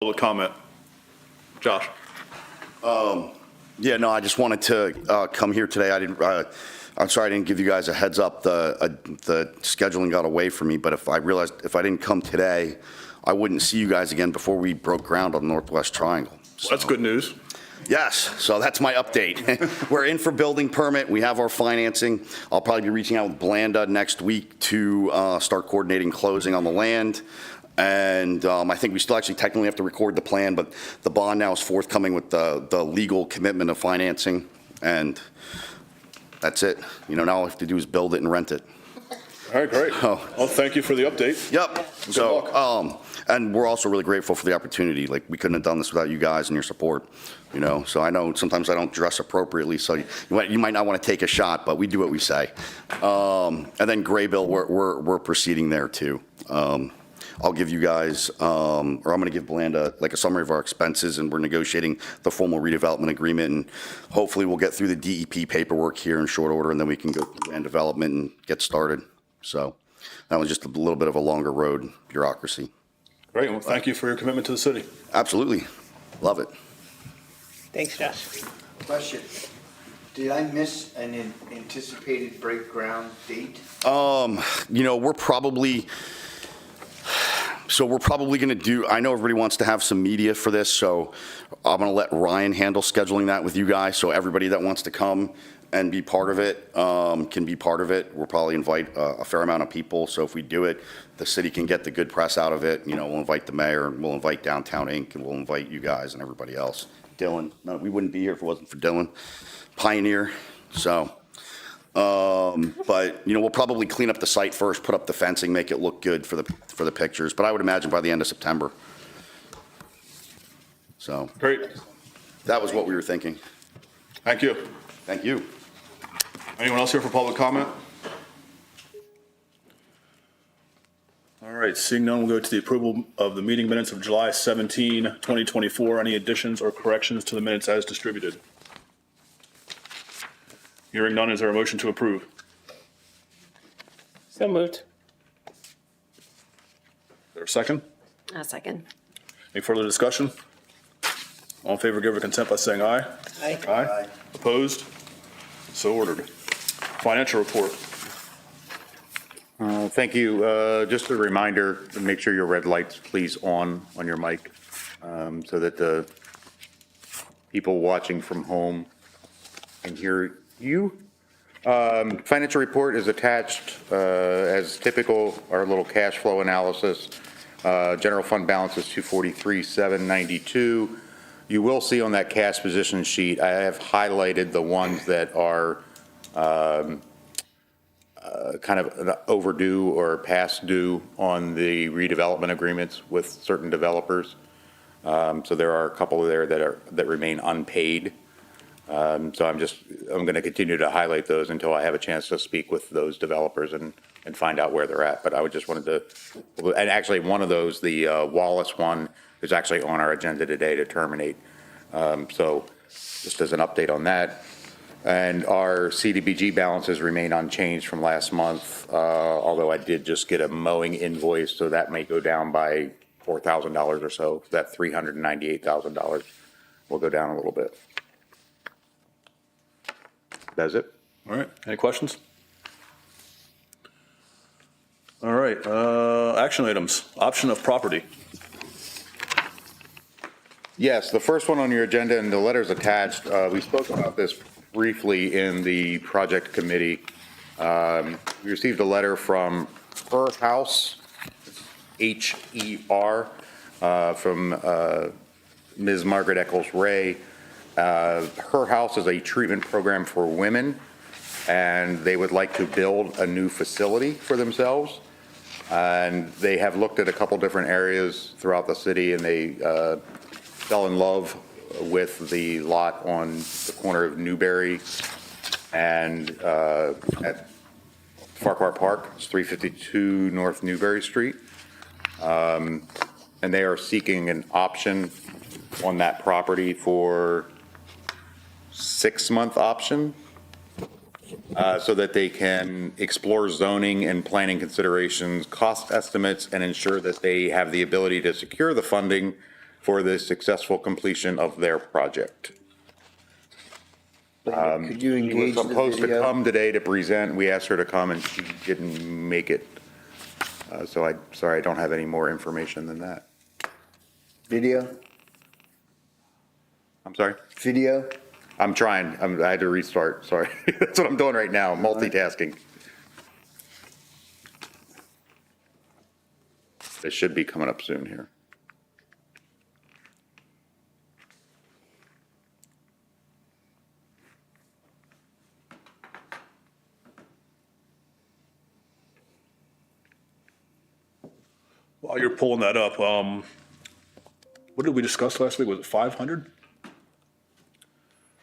Public comment. Josh. Yeah, no, I just wanted to come here today. I'm sorry I didn't give you guys a heads up. The scheduling got away from me, but if I didn't come today, I wouldn't see you guys again before we broke ground on Northwest Triangle. So, That's good news. yes, so that's my update. We're in for building permit. We have our financing. I'll probably be reaching out with Blanda next week to start coordinating closing on the land. And I think we still actually technically have to record the plan, but the bond now is forthcoming with the legal commitment of financing. And that's it. You know, now all I have to do is build it and rent it. All right, great. Well, thank you for the update. Yep. Good So, luck. and we're also really grateful for the opportunity. Like, we couldn't have done this without you guys and your support, you know? So I know sometimes I don't dress appropriately, so you might not want to take a shot, but we do what we say. And then Graybill, we're proceeding there too. I'll give you guys, or I'm going to give Blanda like a summary of our expenses, and we're negotiating the formal redevelopment agreement, and hopefully we'll get through the DEP paperwork here in short order, and then we can go through land development and get started. So that was just a little bit of a longer road bureaucracy. Great. Well, thank you for your commitment to the city. Absolutely. Love it. Thanks, Josh. Question. Did I miss an anticipated break ground date? You know, we're probably going to do, I know everybody wants to have some media for this, so I'm going to let Ryan handle scheduling that with you guys, so everybody that wants to come and be part of it can be part of it. We'll probably invite a fair amount of people, so if we do it, the city can get the good press out of it. You know, we'll invite the mayor, and we'll invite Downtown Inc., and we'll invite you guys and everybody else. Dylan, no, we wouldn't be here if it wasn't for Dylan. Pioneer, so. But, you know, we'll probably clean up the site first, put up the fencing, make it look good for the pictures, but I would imagine by the end of September. So. Great. That was what we were thinking. Thank you. Thank you. Anyone else here for public comment? All right, seeing none, we'll go to the approval of the meeting minutes of July 17, 2024. Any additions or corrections to the minutes as distributed? Hearing none, is there a motion to approve? So moved. Is there a second? A second. Any further discussion? All in favor, give their consent by saying aye. Aye. Aye. Opposed? So ordered. Financial report. Thank you. Just a reminder to make sure your red light's please on your mic so that the people watching from home can hear you. Financial report is attached as typical, our little cash flow analysis. General fund balance is $243,792. You will see on that cash position sheet, I have highlighted the ones that are kind of overdue or past due on the redevelopment agreements with certain developers. So there are a couple there that remain unpaid. So I'm going to continue to highlight those until I have a chance to speak with those developers and find out where they're at. But I would just wanted to, and actually one of those, the Wallace one, is actually on our agenda today to terminate. So just as an update on that. And our CDBG balances remain unchanged from last month, although I did just get a mowing invoice, so that may go down by $4,000 or so. That $398,000 will go down a little bit. That's it. All right, any questions? All right, action items, option of property. Yes, the first one on your agenda, and the letter's attached. We spoke about this briefly in the project committee. We received a letter from Her House, H-E-R, from Ms. Margaret Eccles Ray. Her House is a treatment program for women, and they would like to build a new facility for themselves. And they have looked at a couple different areas throughout the city, and they fell in love with the lot on the corner of Newberry and at Farquhar Park. It's 352 North Newberry Street. And they are seeking an option on that property for 6-month option so that they can explore zoning and planning considerations, cost estimates, and ensure that they have the ability to secure the funding for the successful completion of their project. Could you She was engage the supposed to video? come today to present. We asked her to come and she didn't make it. Sorry, I don't have any more information than that. Video? I'm sorry? Video? I'm trying. I had to restart. Sorry. That's what I'm doing right now, multitasking. It should be coming up soon here. While you're pulling that up, what did we discuss last week? Was it 500?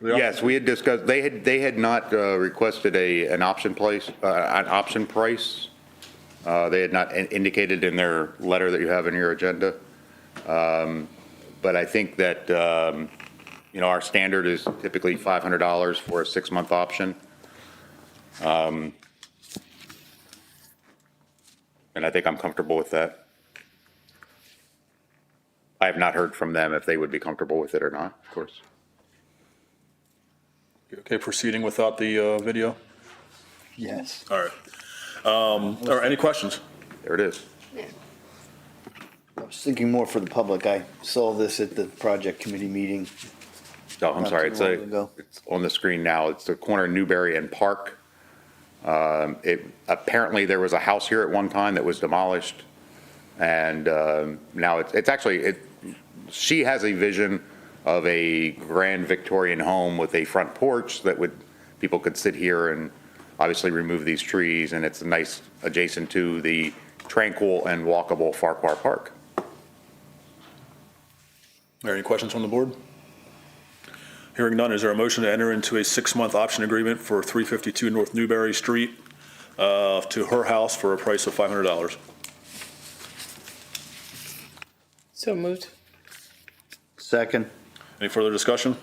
Yes, we had discussed, they had not requested an option price. They had not indicated in their letter that you have in your agenda. But I think that, our standard is typically $500 for a 6-month option. And I think I'm comfortable with that. I have not heard from them if they would be comfortable with it or not, of course. You okay proceeding without the video? Yes. All right. All right, any questions? There it is. I was thinking more for the public. I saw this at the project committee meeting. Oh, I'm Not sorry, too long ago. it's on the screen now. It's the corner of Newberry and Park. Apparently there was a house here at one time that was demolished. And now it's actually, she has a vision of a grand Victorian home with a front porch that people could sit here and obviously remove these trees. And it's nice adjacent to the tranquil and walkable Farquhar Park. Are there any questions from the board? Hearing none, is there a motion to enter into a 6-month option agreement for 352 North Newberry Street to her house for a price of $500? So moved. Second. Any further discussion?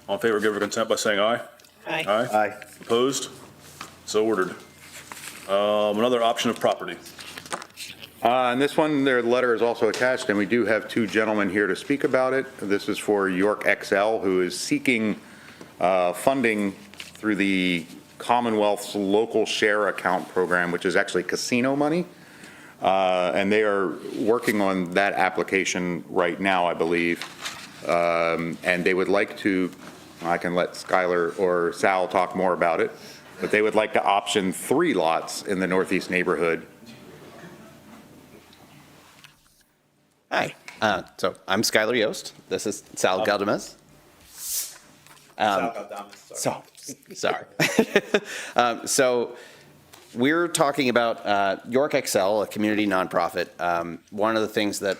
All in favor, give their consent by saying aye. Aye. Aye. Opposed? So ordered. Another option of property. And this one, their letter is also attached, and we do have 2 gentlemen here to speak about it. This is for York XL, who is seeking funding through the Commonwealth's local share account program, which is actually casino money. And they are working on that application right now, I believe. And they would like to, I can let Skylar or Sal talk more about it, but they would like to option 3 lots in the northeast neighborhood. Hi, so I'm Skylar Yost. This is Sal Galdames. Sorry. So we're talking about York XL, a community nonprofit. One of the things that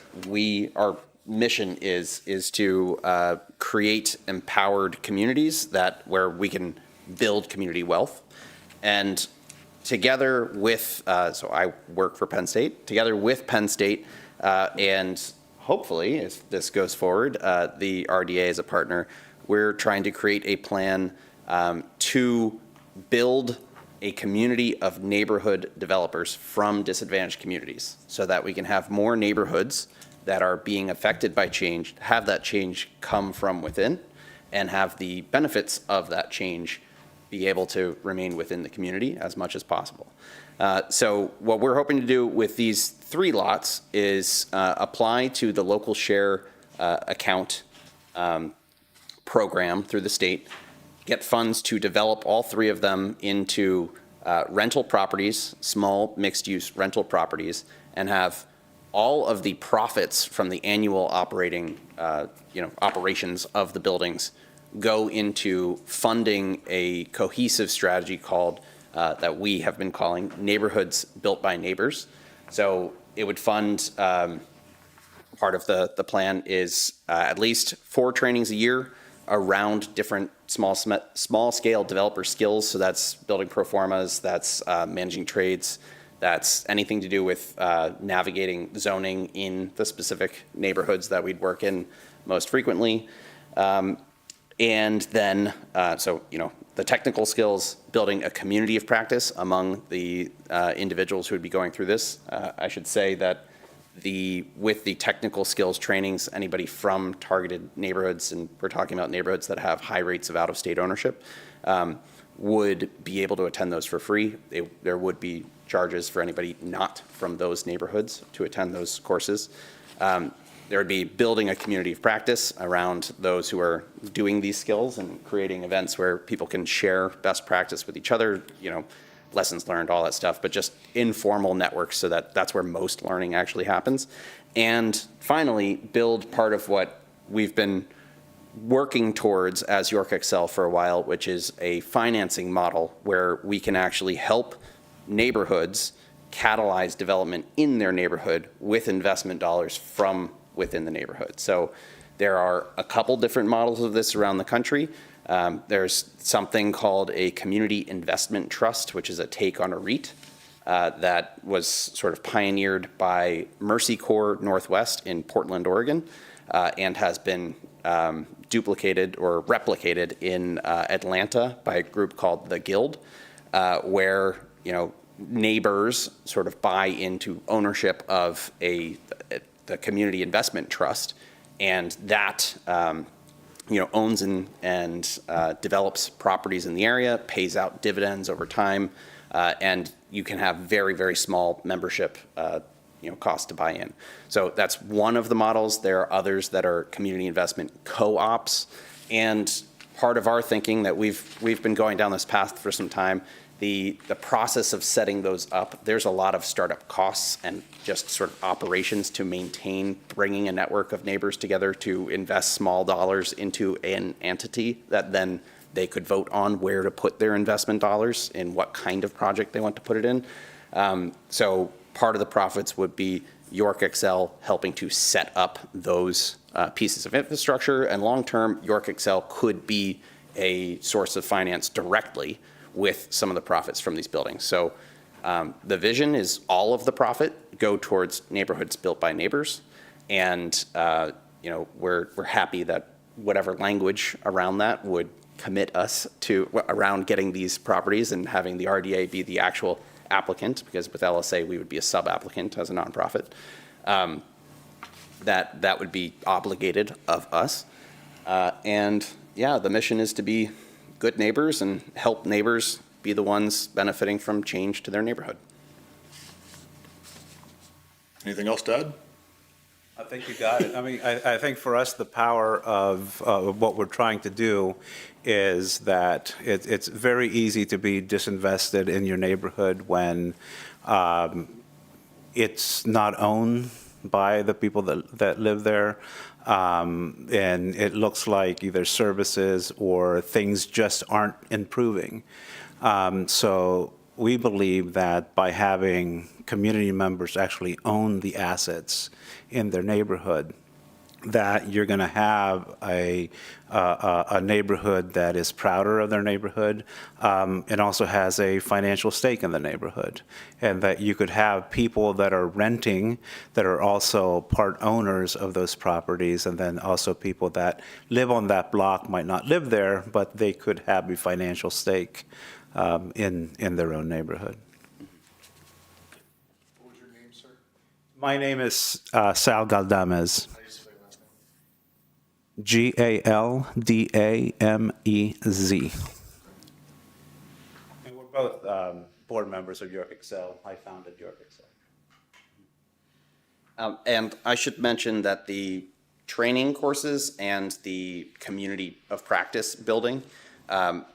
our mission is to create empowered communities where we can build community wealth. And together with, so I work for Penn State, together with Penn State, and hopefully, as this goes forward, the RDA is a partner. We're trying to create a plan to build a community of neighborhood developers from disadvantaged communities so that we can have more neighborhoods that are being affected by change, have that change come from within, and have the benefits of that change be able to remain within the community as much as possible. So what we're hoping to do with these 3 lots is apply to the local share account program through the state, get funds to develop all 3 of them into rental properties, small mixed-use rental properties, and have all of the profits from the annual operating, operations of the buildings go into funding a cohesive strategy called that we have been calling Neighborhoods Built by Neighbors. So it would fund, part of the plan is at least 4 trainings a year around different small scale developer skills. So that's building pro formas, that's managing trades, that's anything to do with navigating zoning in the specific neighborhoods that we'd work in most frequently. And then, the technical skills, building a community of practice among the individuals who would be going through this. I should say that with the technical skills trainings, anybody from targeted neighborhoods, and we're talking about neighborhoods that have high rates of out-of-state ownership, would be able to attend those for free. There would be charges for anybody not from those neighborhoods to attend those courses. There would be building a community of practice around those who are doing these skills and creating events where people can share best practice with each other, lessons learned, all that stuff, but just informal networks so that that's where most learning actually happens. And finally, build part of what we've been working towards as York Excel for a while, which is a financing model where we can actually help neighborhoods catalyze development in their neighborhood with investment dollars from within the neighborhood. So there are a couple different models of this around the country. There's something called a community investment trust, which is a take on a REIT that was sort of pioneered by Mercy Corps Northwest in Portland, Oregon, and has been duplicated or replicated in Atlanta by a group called the Guild, where neighbors sort of buy into ownership of the community investment trust, and that owns and develops properties in the area, pays out dividends over time, and you can have very, very small membership cost to buy in. So that's one of the models. There are others that are community investment co-ops, and part of our thinking that we've been going down this path for some time. The process of setting those up, there's a lot of startup costs and just sort of operations to maintain bringing a network of neighbors together to invest small dollars into an entity that then they could vote on where to put their investment dollars and what kind of project they want to put it in. So part of the profits would be York Excel helping to set up those pieces of infrastructure, and long-term, York Excel could be a source of finance directly with some of the profits from these buildings. So the vision is all of the profit go towards neighborhoods built by neighbors, and we're happy that whatever language around that would commit us to around getting these properties and having the RDA be the actual applicant, because with LSA we would be a sub-applicant as a nonprofit. That would be obligated of us, and yeah, the mission is to be good neighbors and help neighbors be the ones benefiting from change to their neighborhood. Anything else to add? I think you got it. I mean, I think for us, the power of what we're trying to do is that it's very easy to be disinvested in your neighborhood when it's not owned by the people that live there. And it looks like either services or things just aren't improving. So we believe that by having community members actually own the assets in their neighborhood, that you're going to have a neighborhood that is prouder of their neighborhood, and also has a financial stake in the neighborhood, and that you could have people that are renting that are also part owners of those properties, and then also people that live on that block might not live there, but they could have a financial stake in their own neighborhood. What was your name, sir? My name is Sal Galdames. How do you spell your last name? Galdamez. And we're both board members of York Excel. I founded York Excel. And I should mention that the training courses and the community of practice building,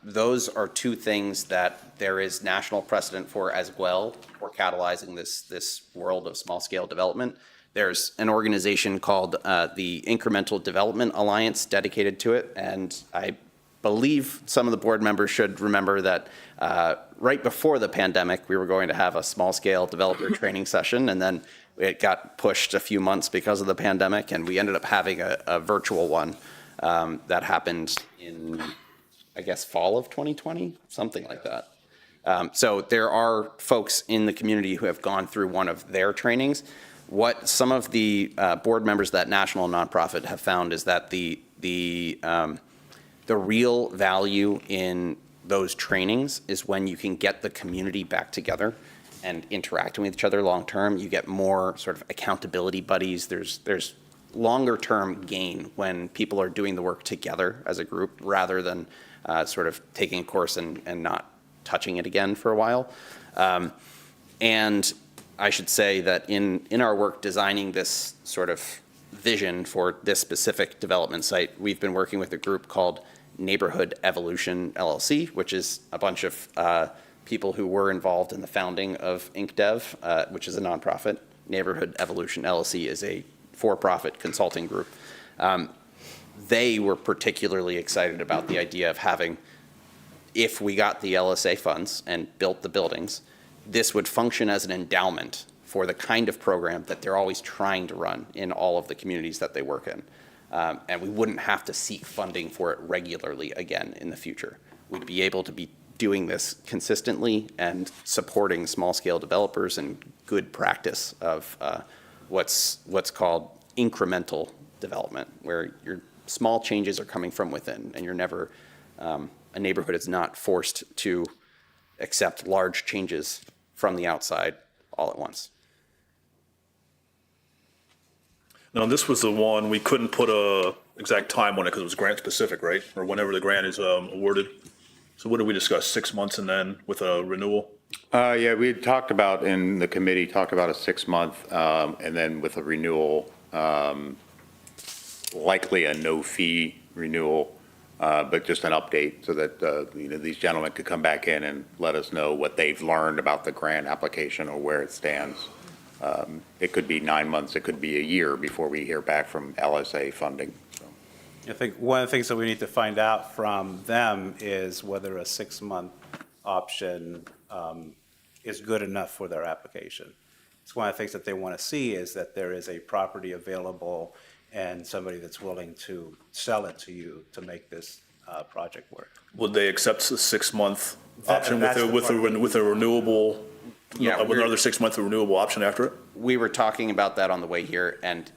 those are two things that there is national precedent for as well for catalyzing this world of small scale development. There's an organization called the Incremental Development Alliance dedicated to it, and I believe some of the board members should remember that right before the pandemic, we were going to have a small-scale developer training session, and then it got pushed a few months because of the pandemic, and we ended up having a virtual one that happened in, I guess, fall of 2020, something like that. So there are folks in the community who have gone through one of their trainings. What some of the board members of that national nonprofit have found is that the real value in those trainings is when you can get the community back together and interacting with each other long-term. You get more sort of accountability buddies. There's longer-term gain when people are doing the work together as a group rather than sort of taking a course and not touching it again for a while. And I should say that in our work designing this sort of vision for this specific development site, we've been working with a group called Neighborhood Evolution LLC, which is a bunch of people who were involved in the founding of IncDev, which is a nonprofit. Neighborhood Evolution LLC is a for-profit consulting group. They were particularly excited about the idea of having, if we got the LSA funds and built the buildings, this would function as an endowment for the kind of program that they're always trying to run in all of the communities that they work in. And we wouldn't have to seek funding for it regularly again in the future. We'd be able to be doing this consistently and supporting small-scale developers and good practice of what's called incremental development, where your small changes are coming from within, and you're never, a neighborhood is not forced to accept large changes from the outside all at once. Now, this was the one, we couldn't put a exact time on it because it was grant specific, right? Or whenever the grant is awarded. So what did we discuss, 6 months and then with a renewal? Yeah, we had talked about, in the committee, talked about a 6-month, and then with a renewal, likely a no-fee renewal, but just an update so that, these gentlemen could come back in and let us know what they've learned about the grant application or where it stands. It could be 9 months, it could be a year before we hear back from LSA funding. So. I think one of the things that we need to find out from them is whether a 6-month option is good enough for their application. It's one of the things that they want to see is that there is a property available and somebody that's willing to sell it to you to make this project work. Would they accept the 6-month option that's the part. with a renewable, Yeah, with another 6-month renewable option after it? We were talking about that on the way here, and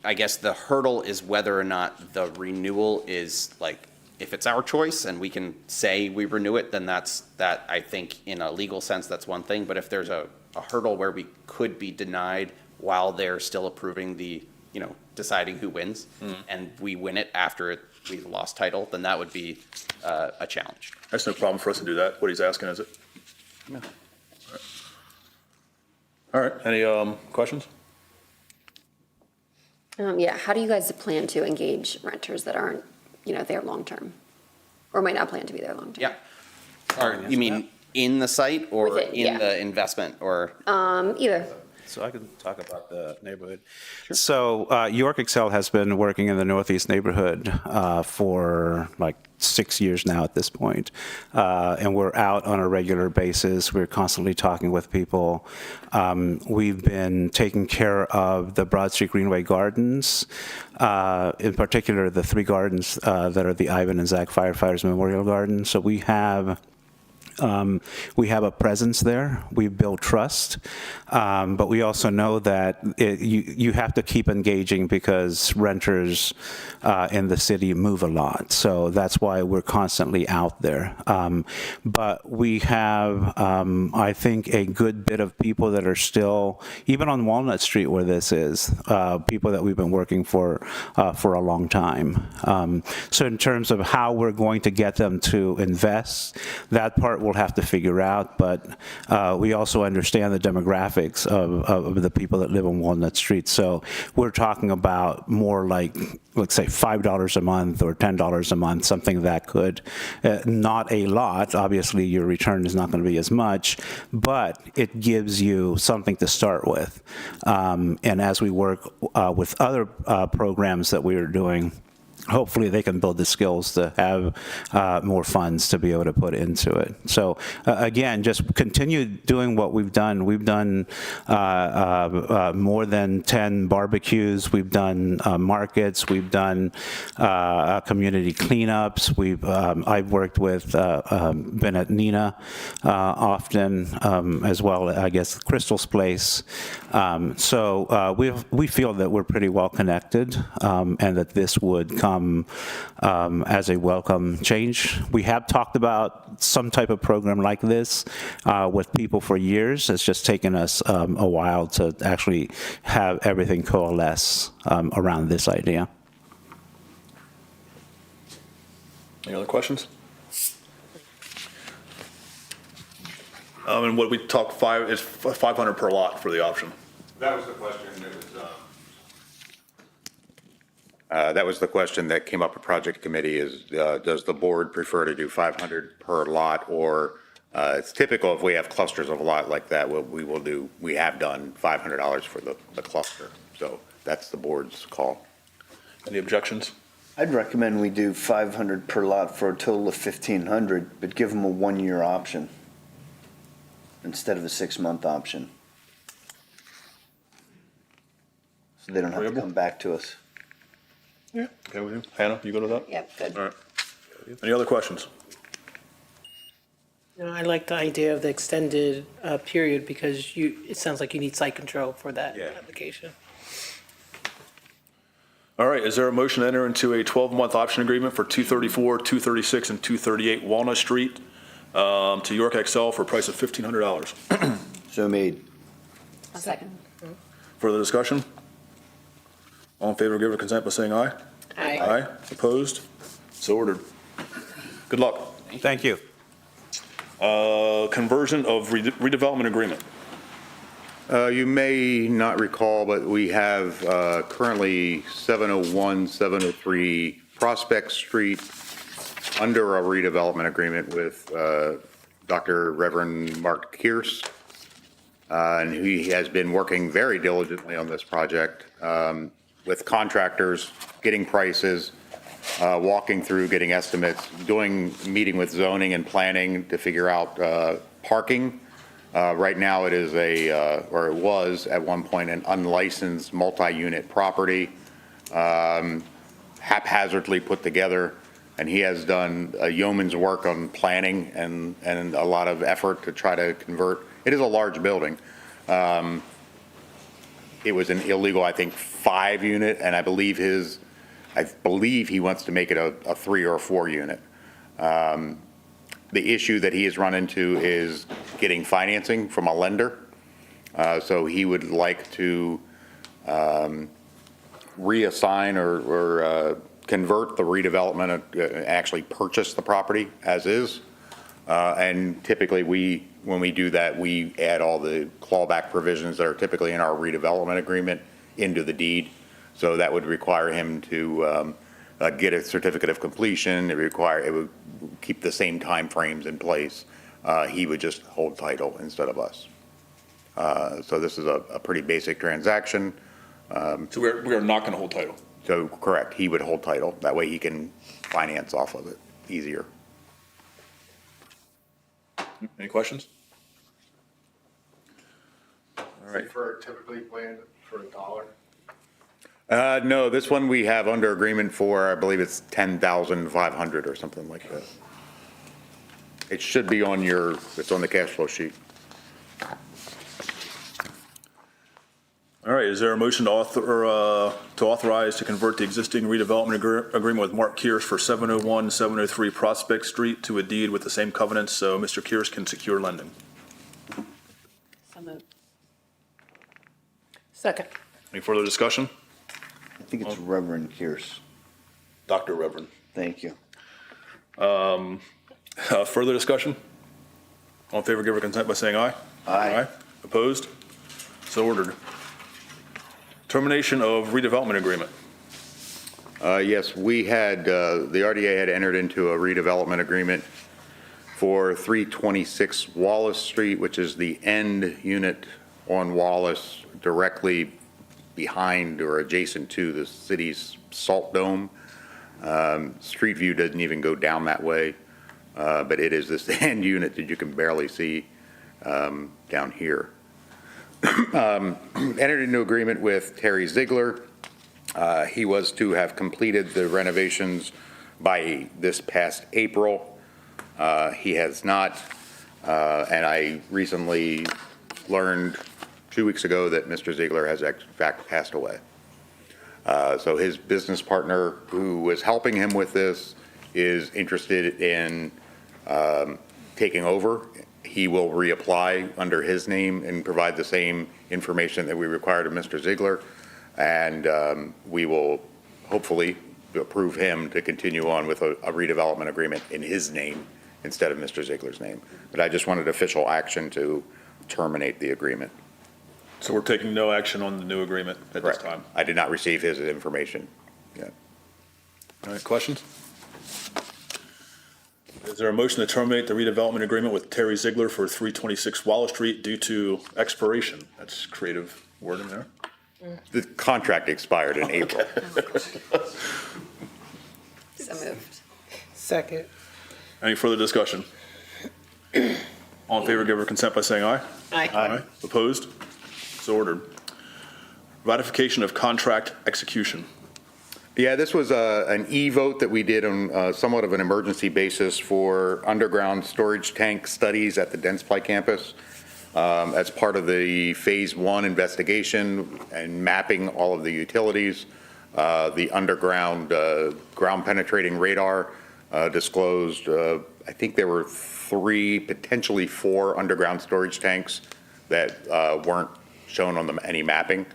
I guess the hurdle is whether or not the renewal is like, if it's our choice and we can say we renew it, then that I think in a legal sense, that's one thing. But if there's a hurdle where we could be denied while they're still approving the, deciding who wins, and we win it after we've lost title, then that would be a challenge. That's no problem for us to do that. What he's asking, is it? No. All right, any questions? Yeah, how do you guys plan to engage renters that aren't, there long-term? Or might not plan to be there long-term? Yeah. Or you mean in the site or Within, in yeah. the investment or? Either. So I can talk about the neighborhood. So York Excel has been working in the Northeast neighborhood for like 6 years now at this point. And we're out on a regular basis. We're constantly talking with people. We've been taking care of the Broad Street Greenway Gardens, in particular the 3 gardens that are the Ivan and Zach Firefighters Memorial Garden. So we have a presence there. We build trust, but we also know that you have to keep engaging because renters in the city move a lot. So that's why we're constantly out there. But we have, I think, a good bit of people that are still, even on Walnut Street where this is, people that we've been working for a long time. So in terms of how we're going to get them to invest, that part we'll have to figure out, but we also understand the demographics of the people that live on Walnut Street. So we're talking about more like, let's say, $5 a month or $10 a month, something that could, not a lot, obviously your return is not going to be as much, but it gives you something to start with. And as we work with other programs that we are doing, hopefully they can build the skills to have more funds to be able to put into it. So again, just continue doing what we've done. We've done more than 10 barbecues. We've done markets. We've done community cleanups. I've worked with, been at Nina often, as well, I guess, Crystal's Place. So we feel that we're pretty well connected, and that this would come come as a welcome change. We have talked about some type of program like this with people for years. It's just taken us a while to actually have everything coalesce around this idea. Any other questions? And what we talked is 500 per lot for the option. That was the question that was the question that came up at project committee is, does the board prefer to do 500 per lot, or it's typical if we have clusters of a lot like that, what we will do, we have done $500 for the cluster. So that's the board's call. Any objections? I'd recommend we do 500 per lot for a total of 1,500, but give them a 1-year option instead of a 6-month option. So they don't have to Agreeable? come back to us. Yeah. Okay with you? Hannah, you go to that? Yep, good. All right. Any other questions? No, I like the idea of the extended period because it sounds like you need site control for that application. All right, is there a motion to enter into a 12-month option agreement for 234, 236, and 238 Walnut Street to York XL for a price of $1,500? So made. A second. Further discussion? All in favor, give their consent by saying aye. Aye. Aye. Opposed? So ordered. Good luck. Thank you. Conversion of redevelopment agreement. You may not recall, but we have currently 701, 703 Prospect Street under a redevelopment agreement with Dr. Reverend Mark Kearse. And he has been working very diligently on this project with contractors, getting prices, walking through, getting estimates, meeting with zoning and planning to figure out parking. Right now it is or it was at one point an unlicensed multi-unit property, haphazardly put together, and he has done a yeoman's work on planning and a lot of effort to try to convert. It is a large building. It was an illegal, I think, 5-unit, and I believe he wants to make it a 3 or a 4-unit. The issue that he has run into is getting financing from a lender. So he would like to reassign or convert the redevelopment, actually purchase the property as is. And typically when we do that, we add all the clawback provisions that are typically in our redevelopment agreement into the deed. So that would require him to get a certificate of completion. It would keep the same timeframes in place. He would just hold title instead of us. So this is a pretty basic transaction. So we are not going to hold title. So correct, he would hold title. That way he can finance off of it easier. Any questions? All right. For typically planned for $1? No, this one we have under agreement for, I believe it's 10,500 or something like that. It should be it's on the cash flow sheet. All right, is there a motion to authorize to convert the existing redevelopment agreement with Mark Kearse for 701, 703 Prospect Street to a deed with the same covenants so Mr. Kearse can secure lending? So moved. Second. Any further discussion? I think it's Reverend Kearse. Dr. Reverend. Thank you. Further discussion? All in favor, give their consent by saying aye. Aye. Opposed? So ordered. Termination of redevelopment agreement. Yes, we had, the RDA had entered into a redevelopment agreement for 326 Wallace Street, which is the end unit on Wallace directly behind or adjacent to the city's salt dome. Street view doesn't even go down that way, but it is this end unit that you can barely see down here. Entered into agreement with Terry Ziegler. He was to have completed the renovations by this past April. He has not, and I recently learned 2 weeks ago that Mr. Ziegler has in fact passed away. So his business partner, who was helping him with this, is interested in taking over. He will reapply under his name and provide the same information that we required of Mr. Ziegler. And we will hopefully approve him to continue on with a redevelopment agreement in his name instead of Mr. Ziegler's name. But I just wanted official action to terminate the agreement. So we're taking no action on the new agreement at this Correct. time. I did not receive his information yet. All right, questions? Is there a motion to terminate the redevelopment agreement with Terry Ziegler for 326 Wallace Street due to expiration? That's creative wording there. The contract expired in April. So moved. Second. Any further discussion? All in favor, give their consent by saying aye. Aye. Opposed? So ordered. Ratification of contract execution. Yeah, this was an e-vote that we did on somewhat of an emergency basis for underground storage tank studies at the Densplay campus. As part of the Phase 1 investigation and mapping all of the utilities, the underground ground penetrating radar disclosed, I think there were 3, potentially 4 underground storage tanks that weren't shown on any mapping.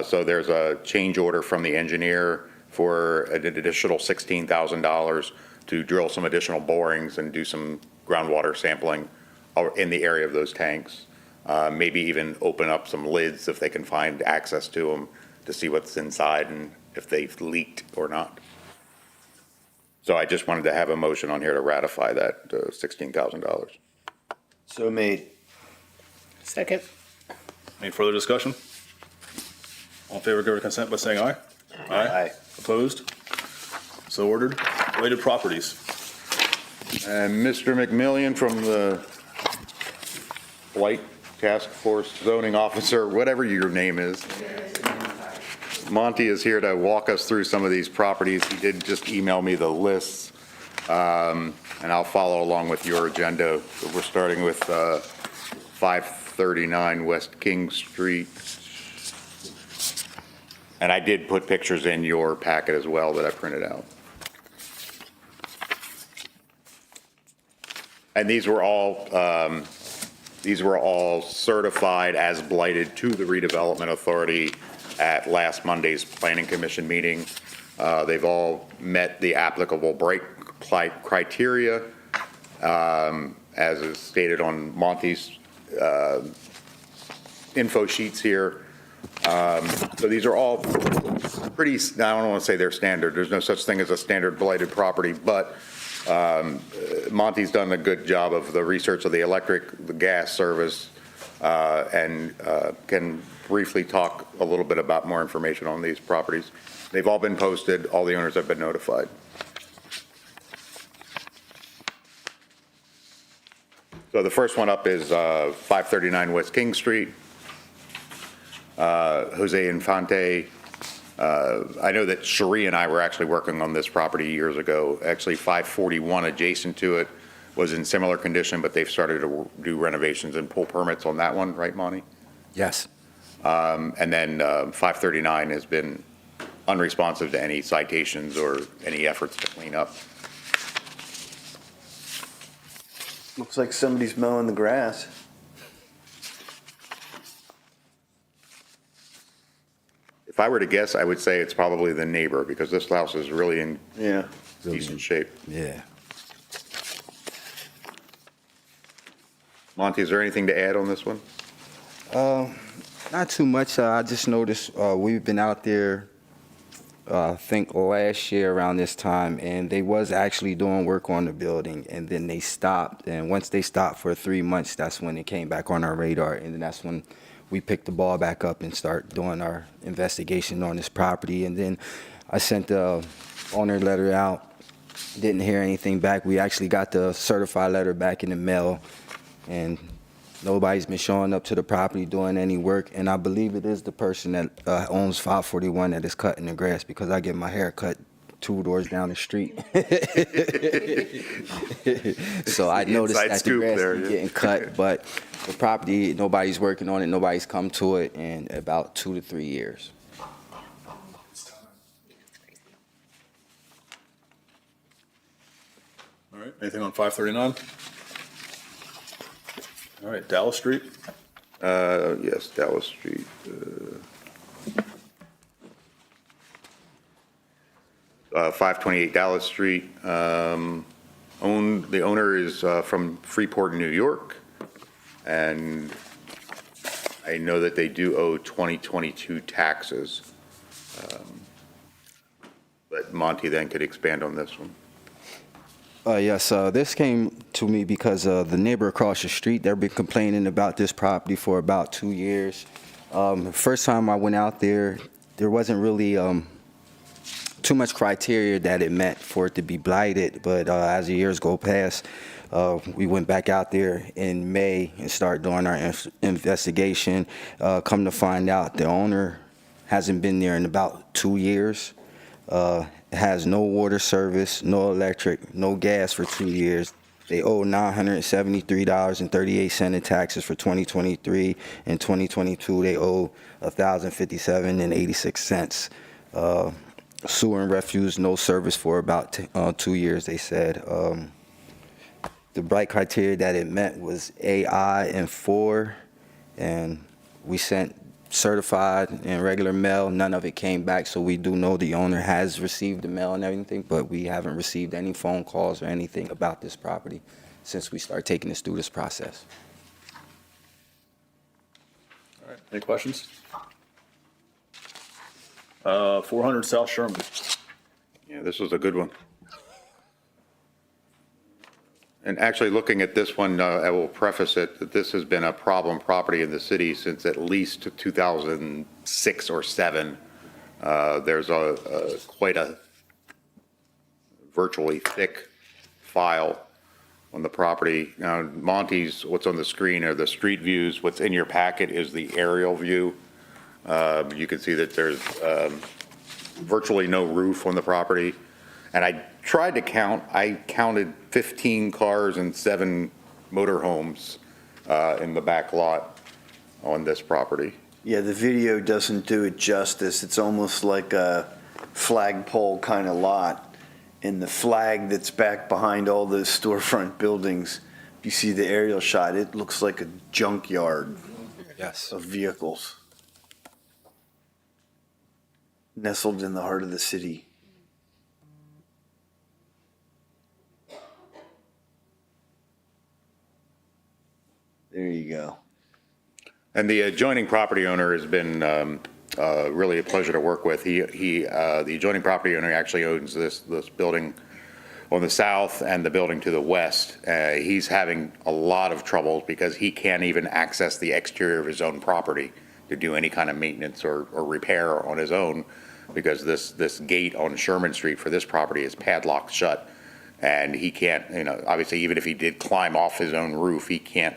So there's a change order from the engineer for an additional $16,000 to drill some additional borings and do some groundwater sampling in the area of those tanks. Maybe even open up some lids if they can find access to them to see what's inside and if they've leaked or not. So I just wanted to have a motion on here to ratify that $16,000. So made. Second. Any further discussion? All in favor, give their consent by saying aye. Aye. Opposed? So ordered. Related properties. And Mr. McMillian from the Blight Task Force Zoning Officer, whatever your name is. Monty is here to walk us through some of these properties. He did just email me the lists, and I'll follow along with your agenda. We're starting with 539 West King Street. And I did put pictures in your packet as well that I printed out. And these were all certified as blighted to the Redevelopment Authority at last Monday's Planning Commission meeting. They've all met the applicable break criteria, as is stated on Monty's info sheets here. So these are all pretty, I don't want to say they're standard. There's no such thing as a standard blighted property, but Monty's done a good job of the research of the electric, the gas service, and can briefly talk a little bit about more information on these properties. They've all been posted. All the owners have been notified. So the first one up is 539 West King Street. Jose Infante. I know that Cherie and I were actually working on this property years ago. Actually, 541 adjacent to it was in similar condition, but they've started to do renovations and pull permits on that one, right, Monty? Yes. And then 539 has been unresponsive to any citations or any efforts to clean up. Looks like somebody's mowing the grass. If I were to guess, I would say it's probably the neighbor because this house is really in Yeah. decent shape. Yeah. Monty, is there anything to add on this one? Not too much. I just noticed we've been out there, I think last year around this time, and they was actually doing work on the building, and then they stopped. And once they stopped for 3 months, that's when it came back on our radar, and then that's when we picked the ball back up and start doing our investigation on this property. And then I sent the owner letter out, didn't hear anything back. We actually got the certified letter back in the mail, and nobody's been showing up to the property doing any work. And I believe it is the person that owns 541 that is cutting the grass, because I get my hair cut 2 doors down the street. So I noticed Inside that the scoop grass there, is yeah. getting cut, but the property, nobody's working on it, nobody's come to it in about 2 to 3 years. right, anything on 539? All right, Dallas Street? Yes, Dallas Street. 528 Dallas Street. The owner is from Freeport, New York, and I know that they do owe 2022 taxes. But Monty then could expand on this one. Yes, this came to me because the neighbor across the street, they've been complaining about this property for about 2 years. First time I went out there wasn't really too much criteria that it met for it to be blighted, but as the years go past, we went back out there in May and started doing our investigation. Come to find out, the owner hasn't been there in about 2 years. Has no water service, no electric, no gas for 2 years. They owe $973.38 in taxes for 2023. In 2022, they owe $1,057.86. Sewer and refuse, no service for about 2 years, they said. The blight criteria that it met was AI and 4, and we sent certified and regular mail. None of it came back, so we do know the owner has received the mail and everything, but we haven't received any phone calls or anything about this property since we started taking this through this process. All right, any questions? 400 South Sherman. Yeah, this was a good one. And actually, looking at this one, I will preface it that this has been a problem property in the city since at least 2006 or 7. There's quite a virtually thick file on the property. Now, Monty's, what's on the screen are the street views. What's in your packet is the aerial view. You can see that there's virtually no roof on the property. And I tried to count, I counted 15 cars and 7 motorhomes in the back lot on this property. Yeah, the video doesn't do it justice. It's almost like a flagpole kind of lot. And the flag that's back behind all those storefront buildings, if you see the aerial shot, it looks like a junkyard Yes. of vehicles. Nestled in the heart of the city. There you go. And the adjoining property owner has been really a pleasure to work with. The adjoining property owner actually owns this building on the south and the building to the west. He's having a lot of trouble because he can't even access the exterior of his own property to do any kind of maintenance or repair on his own because this gate on Sherman Street for this property is padlocked shut. And he can't, obviously even if he did climb off his own roof, he can't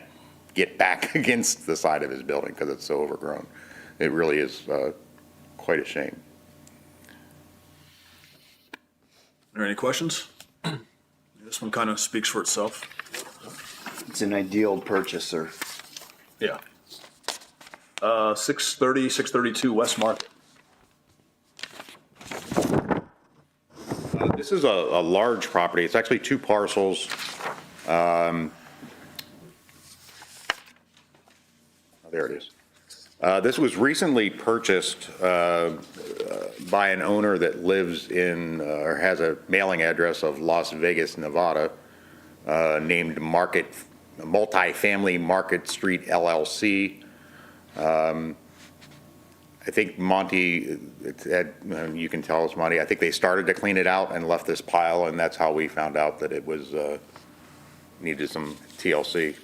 get back against the side of his building because it's so overgrown. It really is quite a shame. Are there any questions? This one kind of speaks for itself. It's an ideal purchaser. Yeah. 632 West Market. This is a large property. It's actually 2 parcels. There it is. This was recently purchased by an owner that lives in or has a mailing address of Las Vegas, Nevada, named Multifamily Market Street LLC. I think Monty, you can tell us, Monty, I think they started to clean it out and left this pile, and that's how we found out that it was needed some TLC.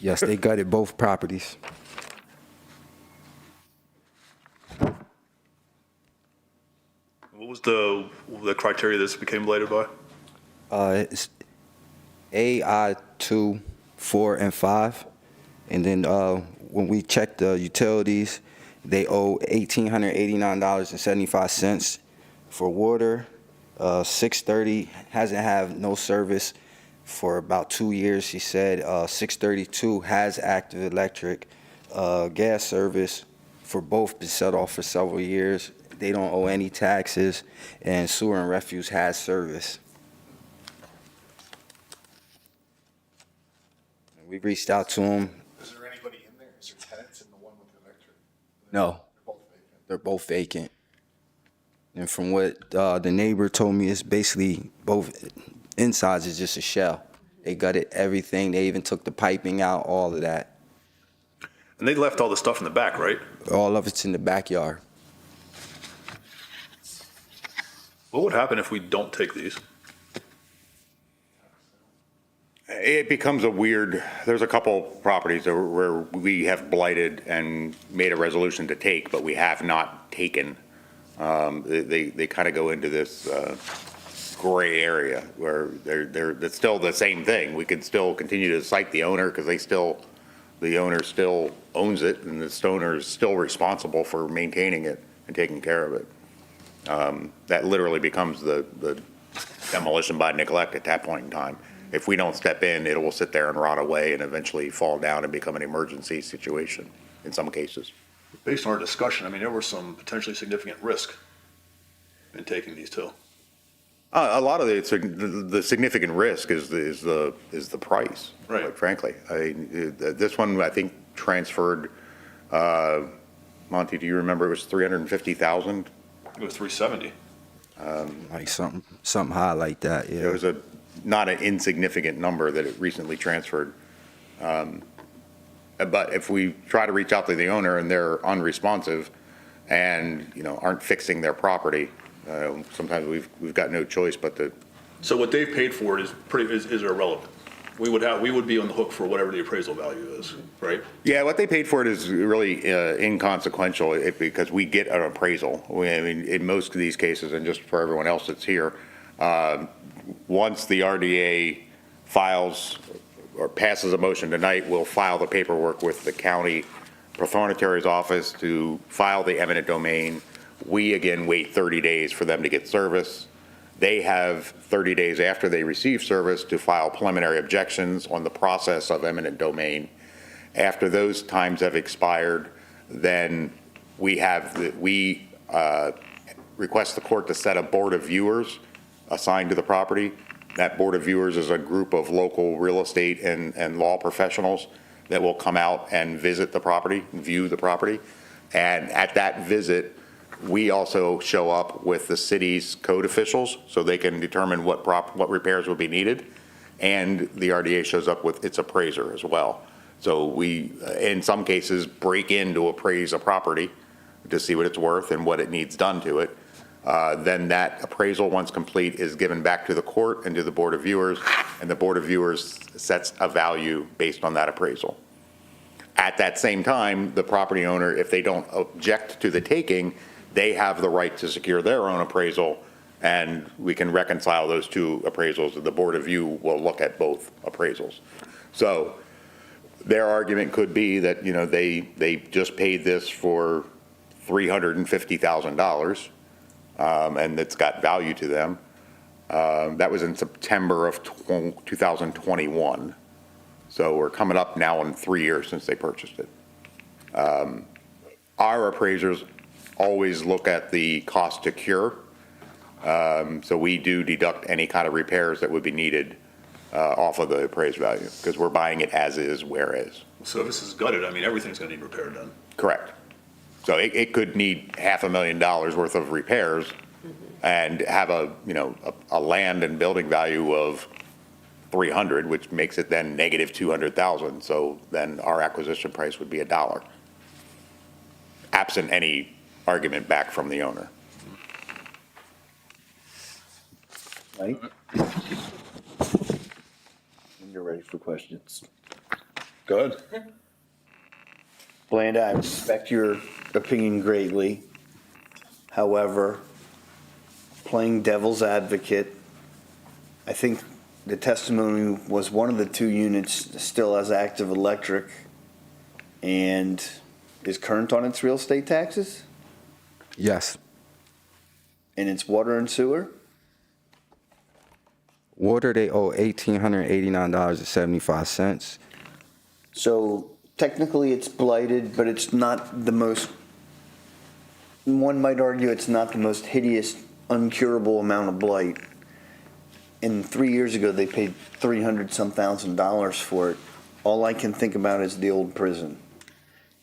Yes, they gutted both properties. What was the criteria this became blighted by? It's AI 2, 4, and 5. And then when we checked the utilities, they owe $1,889.75 for water. 630 hasn't had no service for about 2 years, she said. 632 has active electric. Gas service for both been set off for several years. They don't owe any taxes, and sewer and refuse has service. We've reached out to them. Is there anybody in there? Is there tenants in the one with the electric? No, They're both vacant. they're both vacant. And from what the neighbor told me, it's basically both insides is just a shell. They gutted everything. They even took the piping out, all of that. And they left all the stuff in the back, right? All of it's in the backyard. What would happen if we don't take these? It becomes a weird, there's a couple properties where we have blighted and made a resolution to take, but we have not taken. They kind of go into this gray area where it's still the same thing. We can still continue to cite the owner because the owner still owns it and the owner is still responsible for maintaining it and taking care of it. That literally becomes the demolition by neglect at that point in time. If we don't step in, it will sit there and rot away and eventually fall down and become an emergency situation in some cases. Based on our discussion, I mean, there was some potentially significant risk in taking these two. A lot of the significant risk is the price, Right. quite frankly. This one, I think, transferred, Monty, do you remember, it was $350,000? It was 370. Like something high like that, yeah. It was not an insignificant number that it recently transferred. But if we try to reach out to the owner and they're unresponsive and, aren't fixing their property, sometimes we've got no choice but to. So what they've paid for it is irrelevant. We would be on the hook for whatever the appraisal value is, right? Yeah, what they paid for it is really inconsequential because we get an appraisal. I mean, in most of these cases, and just for everyone else that's here, once the RDA files or passes a motion tonight, we'll file the paperwork with the county prothonotary's office to file the eminent domain. We, again, wait 30 days for them to get service. They have 30 days after they receive service to file preliminary objections on the process of eminent domain. After those times have expired, then we request the court to set a board of viewers assigned to the property. That board of viewers is a group of local real estate and law professionals that will come out and visit the property, view the property. And at that visit, we also show up with the city's code officials so they can determine what repairs will be needed. And the RDA shows up with its appraiser as well. So we, in some cases, break in to appraise a property to see what it's worth and what it needs done to it. Then that appraisal, once complete, is given back to the court and to the board of viewers, and the board of viewers sets a value based on that appraisal. At that same time, the property owner, if they don't object to the taking, they have the right to secure their own appraisal, and we can reconcile those two appraisals. The board of view will look at both appraisals. So their argument could be that, they just paid this for $350,000, and it's got value to them. That was in September of 2021. So we're coming up now on 3 years since they purchased it. Our appraisers always look at the cost to cure. So we do deduct any kind of repairs that would be needed off of the appraised value because we're buying it as is, where is. So if this is gutted, I mean, everything's going to need repaired then. Correct. So it could need $500,000 worth of repairs and have a land and building value of 300, which makes it then negative 200,000. So then our acquisition price would be $1, absent any argument back from the owner. Mike? When you're ready for questions. Go ahead. Blanda, I respect your opinion greatly. However, playing devil's advocate, I think the testimony was one of the two units still has active electric and is current on its real estate taxes Yes. and its water and sewer. Water, they owe $1,889.75. So technically it's blighted, but it's not the most, one might argue it's not the most hideous, uncurable amount of blight. And 3 years ago, they paid $300-some thousand for it. all I can think about is the old prison,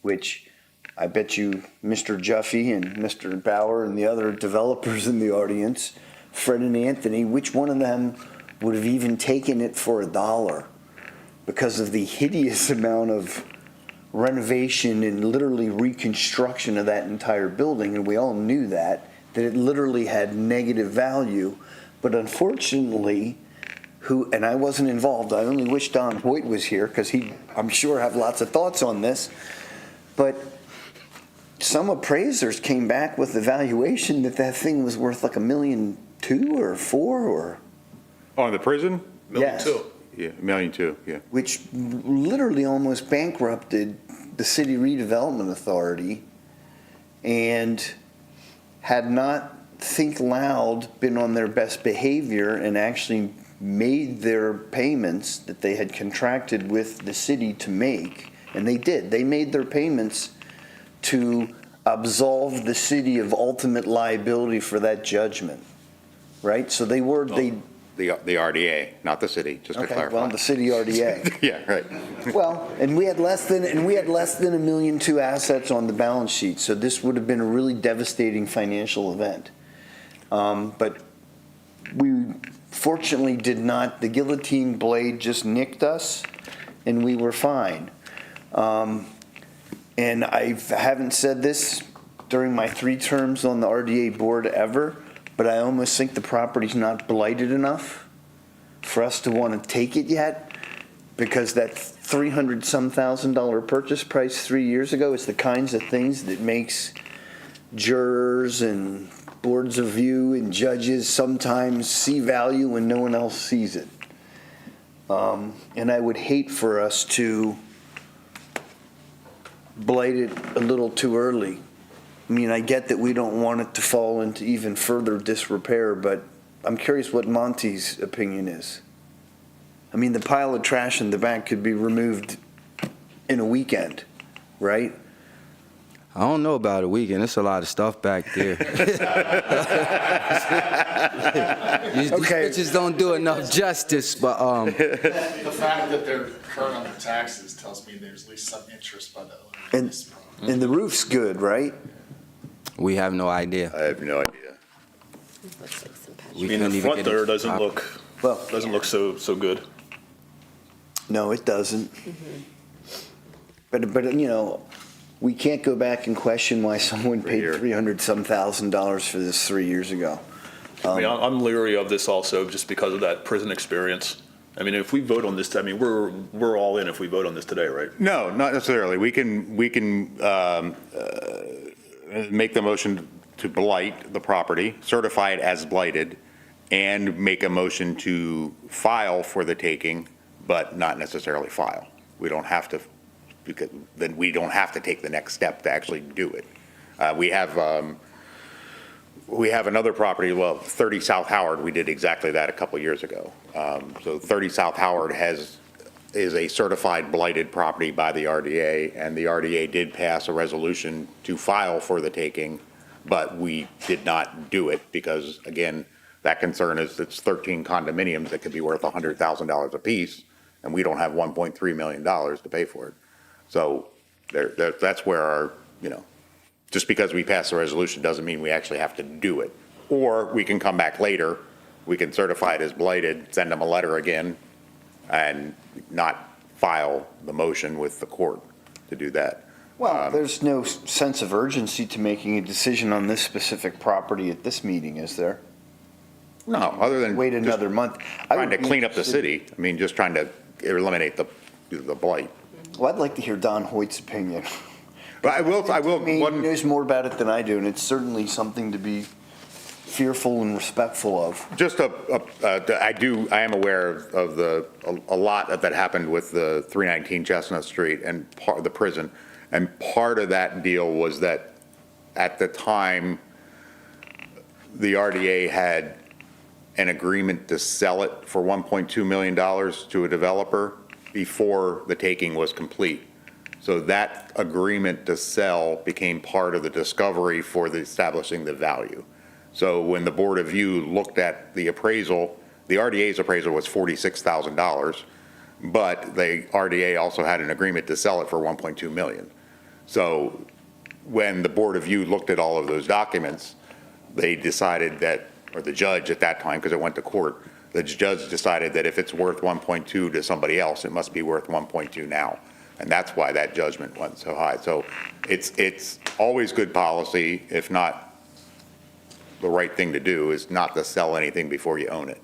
which I bet you Mr. Juffy and Mr. Bauer and the other developers in the audience, Fred and Anthony, which one of them would have even taken it for $1 because of the hideous amount of renovation and literally reconstruction of that entire building, and we all knew that it literally had negative value. But unfortunately, and I wasn't involved, I only wish Don Hoyt was here because he, I'm sure, have lots of thoughts on this, but some appraisers came back with the valuation that thing was worth like $1.2 million or $4 or. On the prison? Yes. Yeah, $1.2 million, yeah. Which literally almost bankrupted the city redevelopment authority, and had not Think Loud been on their best behavior and actually made their payments that they had contracted with the city to make, and they did. They made their payments to absolve the city of ultimate liability for that judgment, right? So they were, they. The RDA, not the city, just to Okay, clarify. well, the city RDA. Yeah, right. Well, and we had less than $1.2 million assets on the balance sheet, so this would have been a really devastating financial event. But we fortunately did not, the guillotine blade just nicked us, and we were fine. And I haven't said this during my 3 terms on the RDA board ever, but I almost think the property's not blighted enough for us to want to take it yet, because that $300-some thousand purchase price 3 years ago is the kinds of things that makes jurors and boards of view and judges sometimes see value when no one else sees it. And I would hate for us to blight it a little too early. I mean, I get that we don't want it to fall into even further disrepair, but I'm curious what Monty's opinion is. I mean, the pile of trash in the back could be removed in a weekend, right? I don't know about a weekend. There's a lot of stuff back there. These bitches don't do enough justice, but The fact that they're current on their taxes tells me there's at least some interest by the owner of And, this property. and the roof's good, right? we have no idea. I have no idea. Looks like some patch. I mean, the front there doesn't look Well, so good. no, it doesn't. But, you know, we can't go back and question why someone paid Here. $300-some thousand for this 3 years ago. I mean, I'm leery of this also just because of that prison experience. I mean, if we vote on this, I mean, we're all in if we vote on this today, right? No, not necessarily. We can make the motion to blight the property, certify it as blighted, and make a motion to file for the taking, but not necessarily file. We don't have to, because then we don't have to take the next step to actually do it. We have another property, well, 30 South Howard, we did exactly that a couple years ago. So 30 South Howard is a certified blighted property by the RDA, and the RDA did pass a resolution to file for the taking, but we did not do it because, again, that concern is it's 13 condominiums that could be worth $100,000 apiece, and we don't have $1.3 million to pay for it. So that's where our, just because we pass a resolution doesn't mean we actually have to do it. Or we can come back later, we can certify it as blighted, send them a letter again, and not file the motion with the court to do that. Well, there's no sense of urgency to making a decision on this specific property at this meeting, is there? No, other than Wait just another month. trying to clean up the city. I mean, just trying to eliminate the blight. Well, I'd like to hear Don Hoyt's opinion. But I will, I mean, he knows more about it than I do, and it's certainly something to be fearful and respectful of. just I am aware of a lot that happened with the 319 Chestnut Street and part of the prison. And part of that deal was that at the time, the RDA had an agreement to sell it for $1.2 million to a developer before the taking was complete. So that agreement to sell became part of the discovery for establishing the value. So when the Board of View looked at the appraisal, the RDA's appraisal was $46,000. but the RDA also had an agreement to sell it for 1.2 million. So when the Board of View looked at all of those documents, they decided that, or the judge at that time, because it went to court, the judge decided that if it's worth 1.2 to somebody else, it must be worth 1.2 now. And that's why that judgment went so high. So it's always good policy, if not the right thing to do, is not to sell anything before you own it.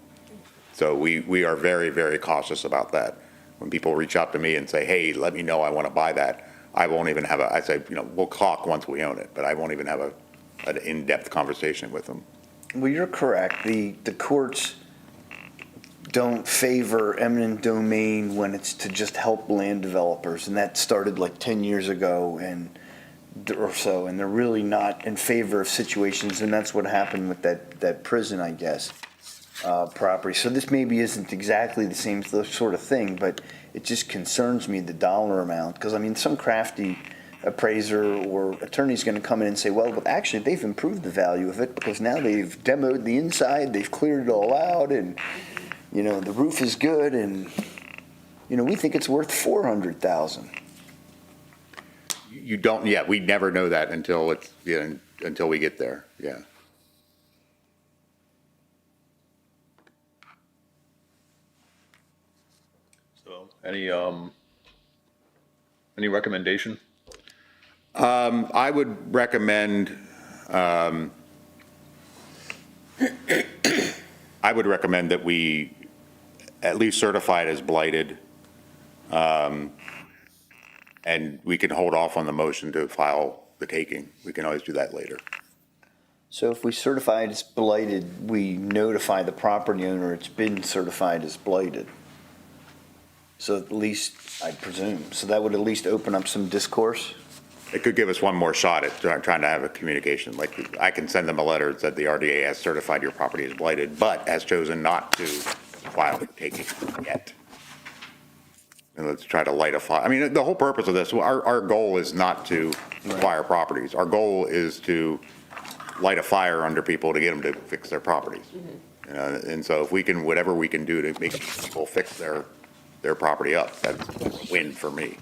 So we are very, very cautious about that. When people reach out to me and say, hey, let me know I want to buy that, I won't even have I say, we'll talk once we own it, but I won't even have an in-depth conversation with them. Well, you're correct. The courts don't favor eminent domain when it's to just help land developers, and that started like 10 years ago or so, and they're really not in favor of situations, and that's what happened with that prison, I guess, property. So this maybe isn't exactly the same sort of thing, but it just concerns me, the dollar amount, because I mean, some crafty appraiser or attorney's going to come in and say, well, but actually they've improved the value of it because now they've demoed the inside, they've cleared it all out, and the roof is good, and we think it's worth 400,000. You don't, we never know that until until we get there, yeah. So any recommendation? I would recommend, that we at least certify it as blighted. And we can hold off on the motion to file the taking. We can always do that later. So if we certify it as blighted, we notify the property owner it's been certified as blighted. So at least, I presume, so that would at least open up some discourse? It could give us one more shot at trying to have a communication. Like, I can send them a letter that the RDA has certified your property as blighted, but has chosen not to file the taking yet. And let's try to light a fire. I mean, the whole purpose of this, our goal is not to acquire properties. Our goal is to light a fire under people to get them to fix their properties. And so if we can, whatever we can do to make people fix their property up, that's a win for me.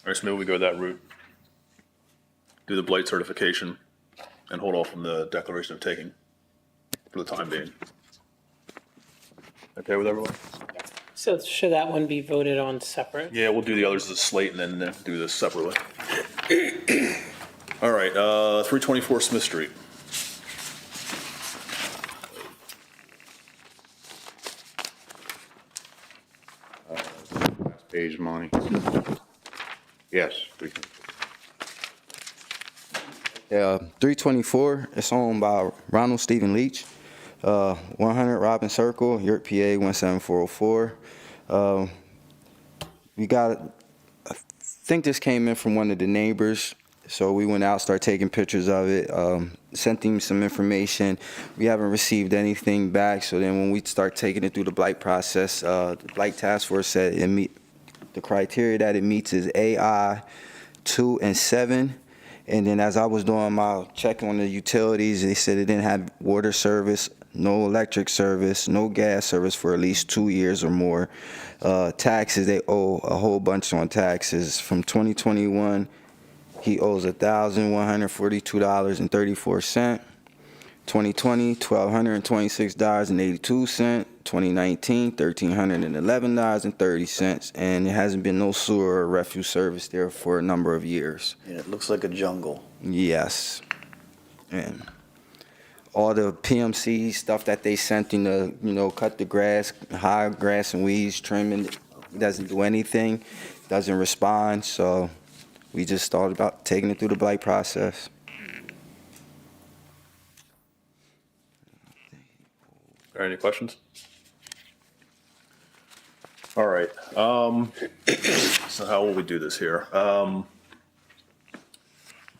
All right, so maybe we go that route. Do the blight certification and hold off on the declaration of taking for the time being. Okay with everyone? So should that one be voted on separate? Yeah, we'll do the others as a slate and then do this separately. All right, 324 Smith Street. Last page, Monty. Yes. 324, it's owned by Ronald Stephen Leach. 100 Robin Circle, York, PA 17404. I think this came in from one of the neighbors, so we went out, started taking pictures of it, sent him some information. We haven't received anything back, so then when we start taking it through the blight process, the blight task force said the criteria that it meets is AI 2 and 7. And then as I was doing my check on the utilities, they said it didn't have water service, no electric service, no gas service for at least 2 years or more. Taxes, they owe a whole bunch on taxes. From 2021, he owes $1,142.34. 2020, $1,226.82. 2019, $1,311.30. And there hasn't been no sewer or refuse service there for a number of years. And it looks like a jungle. Yes. And all the PMC stuff that they sent in to, cut the grass, high grass and weeds, trimming, it doesn't do anything, doesn't respond. So we just thought about taking it through the blight process. Are any questions? All right. So how will we do this here?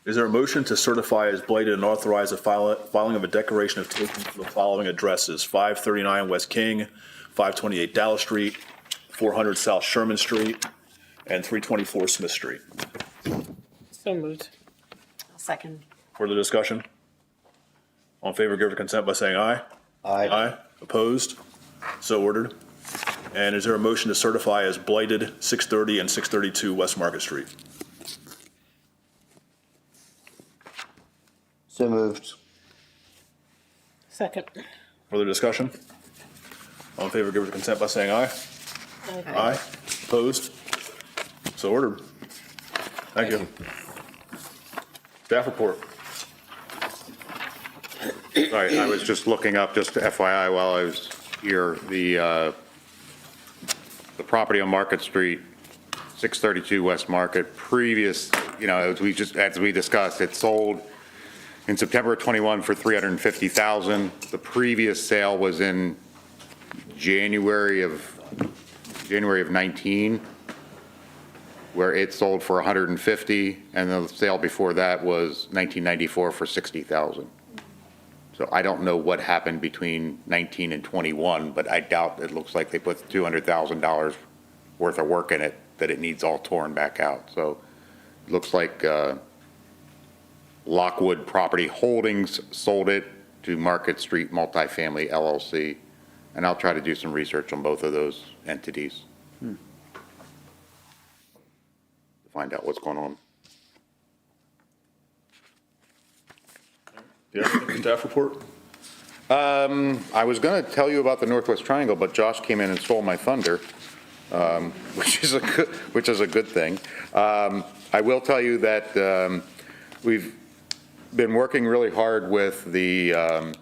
Is there a motion to certify as blighted and authorize the filing of a declaration of taking for the following addresses: 539 West King, 528 Dallas Street, 400 South Sherman Street, and 324 Smith Street? So moved. Second. Further discussion? All in favor, give their consent by saying aye. Aye. Opposed? So ordered. And is there a motion to certify as blighted 630 and 632 West Market Street? So moved. Second. Further discussion? All in favor, give it consent by saying aye. Aye. Opposed? So ordered. Thank you. Staff report. Sorry, I was just looking up, just FYI, while I was here, the property on Market Street, 632 West Market, previous, as we discussed, it sold in September of 21 for $350,000. The previous sale was in January of 19, where it sold for 150, and the sale before that was 1994 for 60,000. So I don't know what happened between 19 and 21, but I doubt, it looks like they put $200,000 worth of work in it, that it needs all torn back out. So it looks like Lockwood Property Holdings sold it to Market Street Multifamily LLC, and I'll try to do some research on both of those entities to find out what's going on. Yeah, staff report? I was going to tell you about the Northwest Triangle, but Josh came in and stole my thunder, which is a good thing. I will tell you that we've been working really hard with the,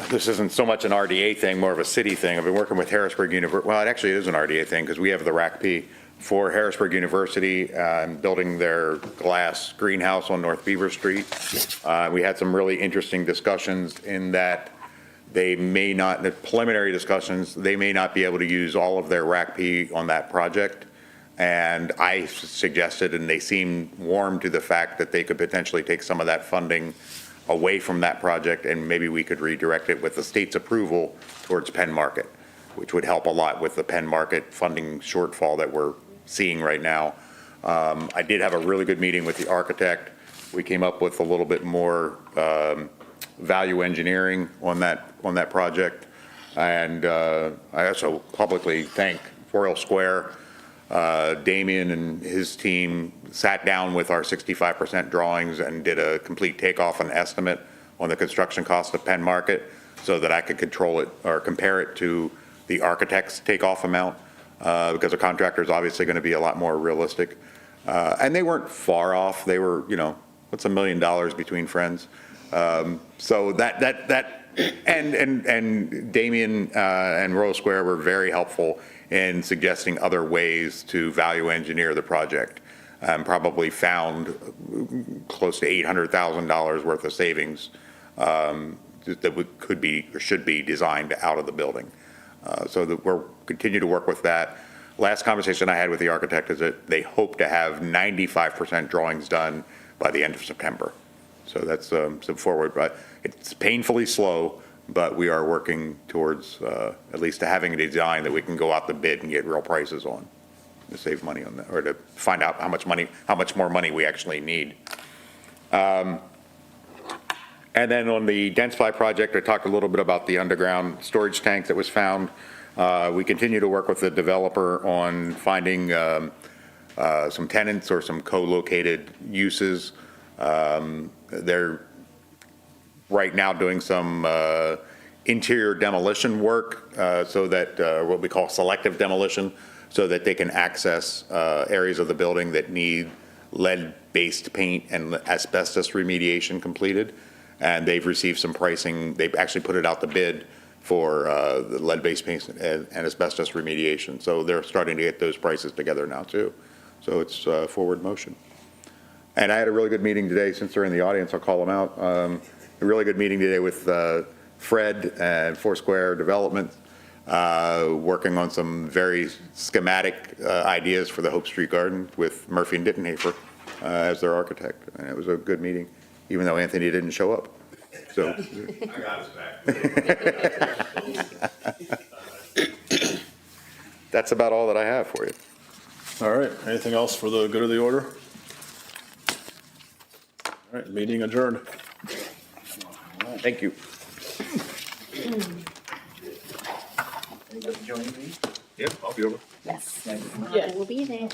this isn't so much an RDA thing, more of a city thing. I've been working with Harrisburg University. Well, it actually is an RDA thing because we have the RACP for Harrisburg University, building their glass greenhouse on North Beaver Street. We had some really interesting discussions in that they may not, the preliminary discussions, they may not be able to use all of their RACP on that project. And I suggested, and they seemed warm to the fact that they could potentially take some of that funding away from that project, and maybe we could redirect it with the state's approval towards Penn Market, which would help a lot with the Penn Market funding shortfall that we're seeing right now. I did have a really good meeting with the architect. We came up with a little bit more value engineering on that project. And I also publicly thank Royal Square. Damien and his team sat down with our 65% drawings and did a complete takeoff and estimate on the construction cost of Penn Market so that I could control it or compare it to the architect's takeoff amount, because the contractor is obviously going to be a lot more realistic. And they weren't far off. They were, what's $1 million between friends? So and Damien and Royal Square were very helpful in suggesting other ways to value engineer the project. Probably found close to $800,000 worth of savings that could be or should be designed out of the building. So that we'll continue to work with that. Last conversation I had with the architect is that they hope to have 95% drawings done by the end of September. So that's some forward, but it's painfully slow, but we are working towards at least having a design that we can go out the bid and get real prices on to save money on that, or to find out how much more money we actually need. And then on the Densify project, I talked a little bit about the underground storage tank that was found. We continue to work with the developer on finding some tenants or some co-located uses. They're right now doing some interior demolition work, so that what we call selective demolition, so that they can access areas of the building that need lead-based paint and asbestos remediation completed. And they've received some pricing. They've actually put it out the bid for the lead-based paint and asbestos remediation. So they're starting to get those prices together now too. So it's forward motion. And I had a really good meeting today. Since they're in the audience, I'll call them out. A really good meeting today with Fred and Foursquare Development, working on some very schematic ideas for the Hope Street Garden with Murphy and Dittenhafer as their architect. And it was a good meeting, even though Anthony didn't show up. So I got his back. that's about all that I have for you. All right, anything else for the good of the order? All right, meeting adjourned. Thank you. Yeah, I'll be over. Yes. Yeah. I will be there.